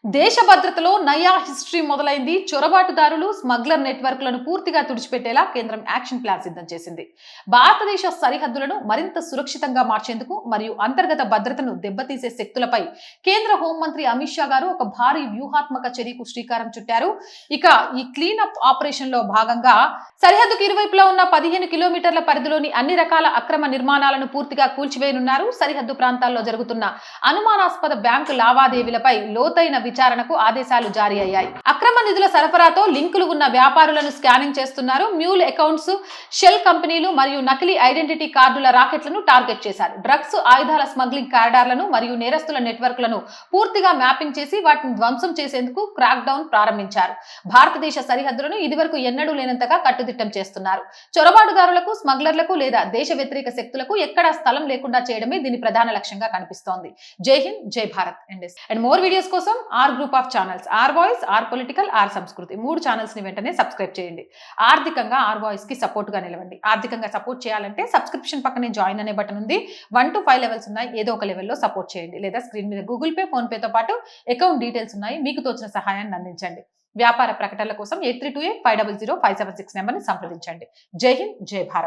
దేశ భద్రతలో నయా హిస్టరీ మొదలైంది. చొరబాటుదారులు, స్మగ్లర్ నెట్వర్క్లను పూర్తిగా తుడిచిపెట్టేలా కేంద్రం యాక్షన్ ప్లాన్ సిద్ధం చేసింది. భారతదేశ సరిహద్దులను మరింత సురక్షితంగా మార్చేందుకు మరియు అంతర్గత భద్రతను దెబ్బతీసే శక్తులపై కేంద్ర హోంమంత్రి అమిత్ షా గారు ఒక భారీ వ్యూహాత్మక చర్యకు శ్రీకారం చుట్టారు. ఇక ఈ క్లీనప్ ఆపరేషన్ లో భాగంగా సరిహద్దుకు ఇరువైపులా ఉన్న 15 కిలోమీటర్ల పరిధిలోని అన్ని రకాల అక్రమ నిర్మాణాలను పూర్తిగా కూల్చివేయనున్నారు. సరిహద్దు ప్రాంతాల్లో జరుగుతున్న అనుమానాస్పద బ్యాంకు లావాదేవీలపై లోతైన విచారణకు ఆదేశాలు జారీ అయ్యాయి. అక్రమ నిధుల సరఫరాతో లింకులు ఉన్న వ్యాపారులను స్కానింగ్ చేస్తున్నారు. మ్యూల్ అకౌంట్స్, షెల్ కంపెనీలు మరియు నకిలీ ఐడెంటిటీ కార్డుల రాకెట్లను టార్గెట్ చేశారు. డ్రగ్స్, ఆయుధాల స్మగ్లింగ్ కారిడార్లను మరియు నేరస్తుల నెట్వర్క్లను పూర్తిగా మ్యాపింగ్ చేసి వాటిని ధ్వంసం చేసేందుకు క్రాక్ డౌన్ ప్రారంభించారు. భారతదేశ సరిహద్దులను ఇదివరకు ఎన్నడూ లేనంతగా కట్టుదిట్టం చేస్తున్నారు. చొరబాటుదారులకు, స్మగ్లర్లకు లేదా దేశ వ్యతిరేక శక్తులకు ఎక్కడా స్థలం లేకుండా చేయడమే దీని ప్రధాన లక్ష్యంగా కనిపిస్తోంది. జై హింద్, జై భారత్. అండ్ మోర్ వీడియోస్ కోసం our group of channels, our voice, our political, our Sanskriti 3 channels ని వెంటనే సబ్స్క్రైబ్ చేయండి. ఆర్థికంగా ఆర్ వాయిస్ కి సపోర్ట్ గా నిలవండి. ఆర్థికంగా సపోర్ట్ చేయాలంటే సబ్స్క్రిప్షన్ పక్కనే జాయిన్ అనే బటన్ ఉంది. 1 to 5 లెవెల్స్ ఉన్నాయి. ఏదో ఒక లెవెల్లో సపోర్ట్ చేయండి. లేదా స్క్రీన్ మీద గూగుల్ పే, ఫోన్ పేతో పాటు అకౌంట్ డీటెయిల్స్ ఉన్నాయి. మీకు తోచిన సహాయాన్ని అందించండి. వ్యాపార ప్రకటనల కోసం 8328500576 నెంబర్ని సంప్రదించండి. జై హింద్, జై భారత్.